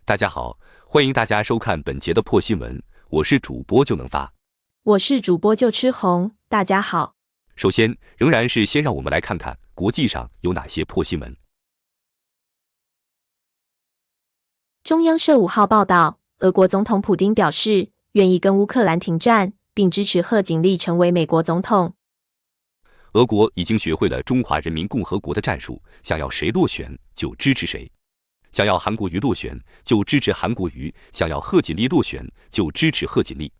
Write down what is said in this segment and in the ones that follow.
大家好，欢迎大家收看本节的破新闻，我是主播就能发。我是主播就吃红，大家好。首先，仍然是先让我们来看看国际上有哪些破新闻。中央社5号报道，俄国总统普丁表示愿意跟乌克兰停战，并支持贺锦丽成为美国总统。俄国已经学会了中华人民共和国的战术，想要谁落选就支持谁。想要韩国瑜落选就支持韩国瑜，想要贺锦丽落选就支持贺锦丽。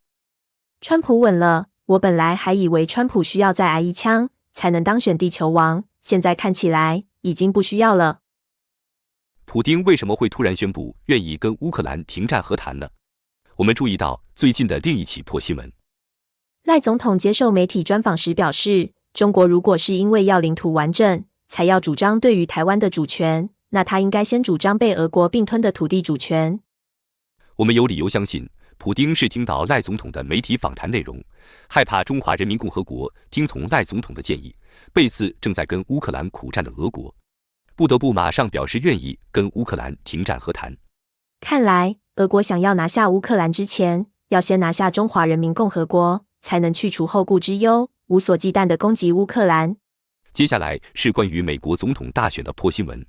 川普稳了，我本来还以为川普需要再挨一枪才能当选地球王，现在看起来已经不需要了。普丁为什么会突然宣布愿意跟乌克兰停战和谈呢？我们注意到最近的另一起破新闻。赖总统接受媒体专访时表示，中国如果是因为要领土完整才要主张对于台湾的主权，那他应该先主张被俄国并吞的土地主权。我们有理由相信，普丁是听到赖总统的媒体访谈内容，害怕中华人民共和国听从赖总统的建议，背刺正在跟乌克兰苦战的俄国，不得不马上表示愿意跟乌克兰停战和谈。看来，俄国想要拿下乌克兰之前，要先拿下中华人民共和国，才能去除后顾之忧，无所忌惮地攻击乌克兰。接下来是关于美国总统大选的破新闻。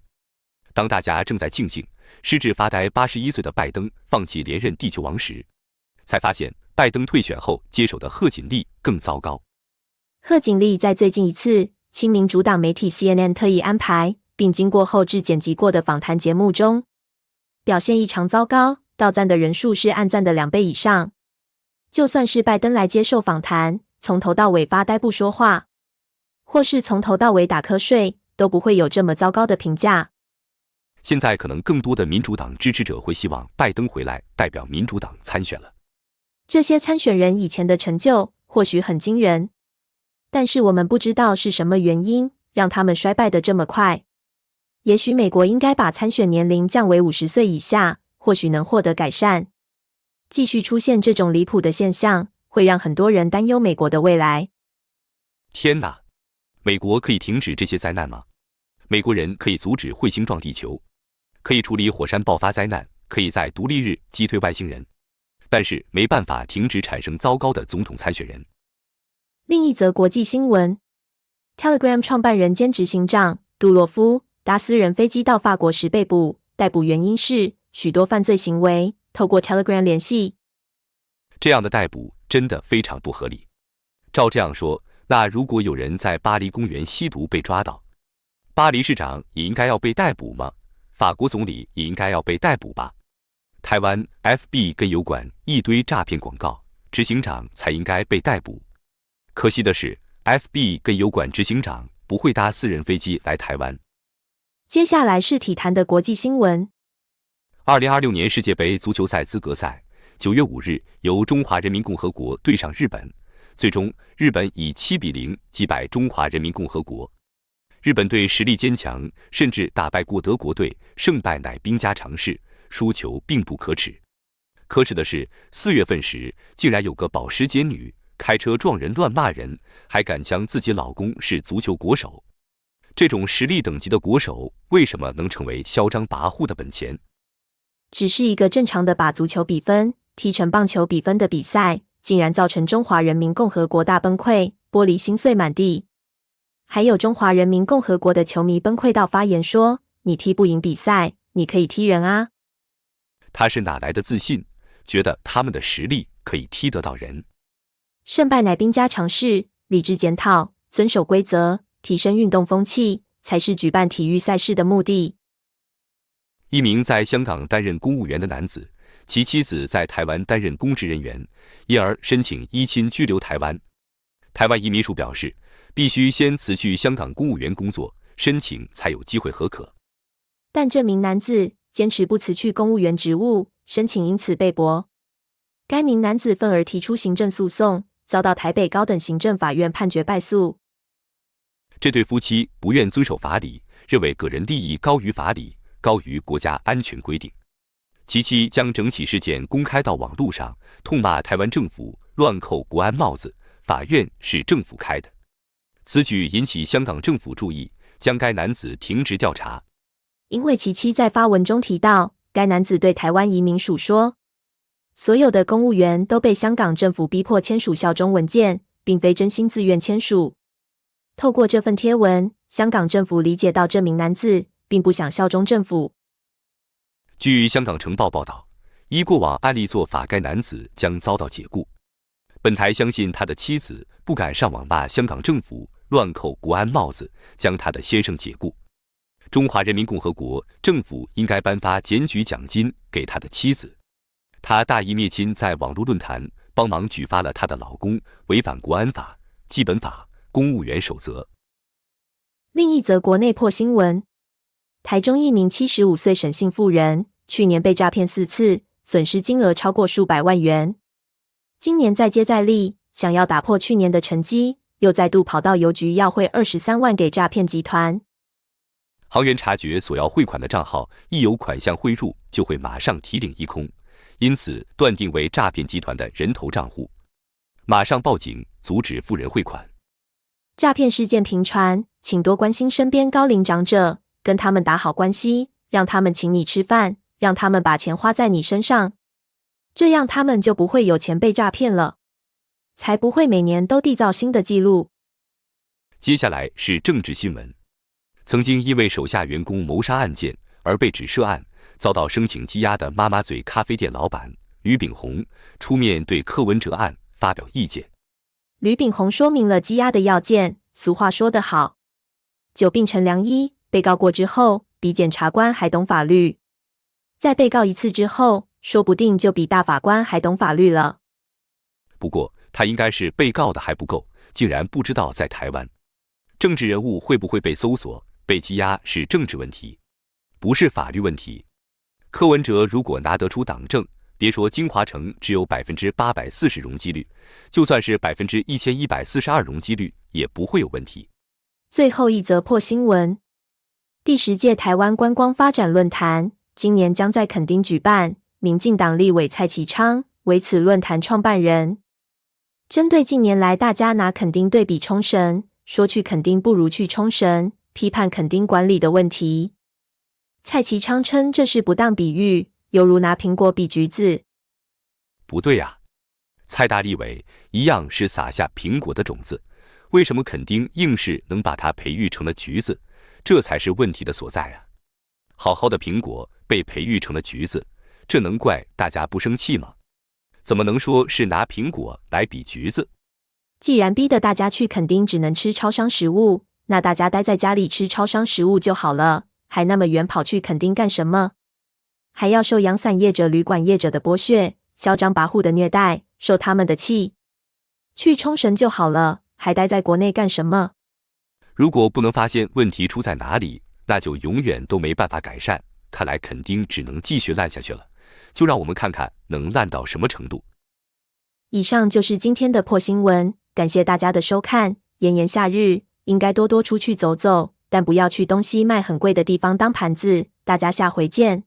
当大家正在静静失智发呆81岁的拜登放弃连任地球王时，才发现拜登退选后接手的贺锦丽更糟糕。贺锦丽在最近一次亲民主党媒体 CNN 特意安排并经过后制剪辑过的访谈节目中，表现异常糟糕，到赞的人数是按赞的2倍以上。就算是拜登来接受访谈，从头到尾发呆不说话，或是从头到尾打瞌睡，都不会有这么糟糕的评价。现在可能更多的民主党支持者会希望拜登回来代表民主党参选了。这些参选人以前的成就或许很惊人，但是我们不知道是什么原因让他们衰败得这么快。也许美国应该把参选年龄降为50岁以下，或许能获得改善。继续出现这种离谱的现象，会让很多人担忧美国的未来。天哪，美国可以停止这些灾难吗？美国人可以阻止彗星撞地球，可以处理火山爆发灾难，可以在独立日击退外星人，但是没办法停止产生糟糕的总统参选人。另一则国际新闻 ，Telegram 创办人兼执行长杜洛夫搭私人飞机到法国时被捕，逮捕原因是许多犯罪行为透过 Telegram 联系。这样的逮捕真的非常不合理。照这样说，那如果有人在巴黎公园吸毒被抓到，巴黎市长也应该要被逮捕吗？法国总理也应该要被逮捕吧？台湾 FB 跟油管一堆诈骗广告，执行长才应该被逮捕。可惜的是 ，FB 跟油管执行长不会搭私人飞机来台湾。接下来是体坛的国际新闻。2026年世界杯足球赛资格赛9月5日由中华人民共和国对上日本，最终日本以7-0击败中华人民共和国。日本队实力坚强，甚至打败过德国队，胜败乃兵家常事，输球并不可耻。可耻的是，4月份时竟然有个保时捷女开车撞人乱骂人，还敢将自己老公是足球国手。这种实力等级的国手，为什么能成为嚣张跋扈的本钱？只是一个正常的把足球比分踢成棒球比分的比赛，竟然造成中华人民共和国大崩溃，玻璃心碎满地。还有中华人民共和国的球迷崩溃到发言说：“你踢不赢比赛，你可以踢人啊。”他是哪来的自信，觉得他们的实力可以踢得到人？胜败乃兵家常事，理智检讨，遵守规则，提升运动风气，才是举办体育赛事的目的。一名在香港担任公务员的男子，其妻子在台湾担任公职人员，因而申请依亲居留台湾。台湾移民署表示，必须先辞去香港公务员工作，申请才有机会核可。但这名男子坚持不辞去公务员职务，申请因此被驳。该名男子愤而提出行政诉讼，遭到台北高等行政法院判决败诉。这对夫妻不愿遵守法理，认为个人利益高于法理，高于国家安全规定。其妻将整起事件公开到网络上，痛骂台湾政府乱扣国安帽子，法院是政府开的。此举引起香港政府注意，将该男子停职调查。因为其妻在发文中提到，该男子对台湾移民署说，所有的公务员都被香港政府逼迫签署效忠文件，并非真心自愿签署。透过这份贴文，香港政府理解到这名男子并不想效忠政府。据香港晨报报道，依过往案例做法，该男子将遭到解雇。本台相信他的妻子不敢上网骂香港政府乱扣国安帽子，将他的先生解雇。中华人民共和国政府应该颁发检举奖金给他的妻子。他大义灭亲，在网络论坛帮忙举发了她的老公违反国安法、基本法、公务员守则。另一则国内破新闻，台中一名75岁沈姓妇人，去年被诈骗4次，损失金额超过数百万元。今年再接再厉，想要打破去年的成绩，又再度跑到邮局要汇23万给诈骗集团。行员察觉所要汇款的账号一有款项汇入，就会马上提领一空，因此断定为诈骗集团的人头账户，马上报警阻止妇人汇款。诈骗事件频传，请多关心身边高龄长者，跟他们打好关系，让他们请你吃饭，让他们把钱花在你身上，这样他们就不会有钱被诈骗了，才不会每年都缔造新的记录。接下来是政治新闻。曾经因为手下员工谋杀案件而被指涉案，遭到申请羁押的妈妈嘴咖啡店老板吕炳宏出面对柯文哲案发表意见。吕炳宏说明了羁押的要件，俗话说得好，久病成良医，被告过之后，比检察官还懂法律。再被告一次之后，说不定就比大法官还懂法律了。不过他应该是被告的还不够，竟然不知道在台湾，政治人物会不会被搜索、被羁押是政治问题，不是法律问题。柯文哲如果拿得出党证，别说金华城只有840%容积率，就算是1142%容积率，也不会有问题。最后一则破新闻，第10届台湾观光发展论坛今年将在垦丁举办，民进党立委蔡其昌为此论坛创办人。针对近年来大家拿垦丁对比冲绳，说去垦丁不如去冲绳，批判垦丁管理的问题，蔡其昌称这是不当比喻，犹如拿苹果比橘子。不对啊，蔡大立委一样是撒下苹果的种子，为什么垦丁硬是能把它培育成了橘子？这才是问题的所在啊！好好的苹果被培育成了橘子，这能怪大家不生气吗？怎么能说是拿苹果来比橘子？既然逼得大家去垦丁只能吃超商食物，那大家待在家里吃超商食物就好了，还那么远跑去垦丁干什么？还要受阳伞业者、旅馆业者的剥削，嚣张跋扈的虐待，受他们的气。去冲绳就好了，还待在国内干什么？如果不能发现问题出在哪里，那就永远都没办法改善。看来垦丁只能继续烂下去了，就让我们看看能烂到什么程度。以上就是今天的破新闻，感谢大家的收看。炎炎夏日，应该多多出去走走，但不要去东西卖很贵的地方当盘子。大家下回见。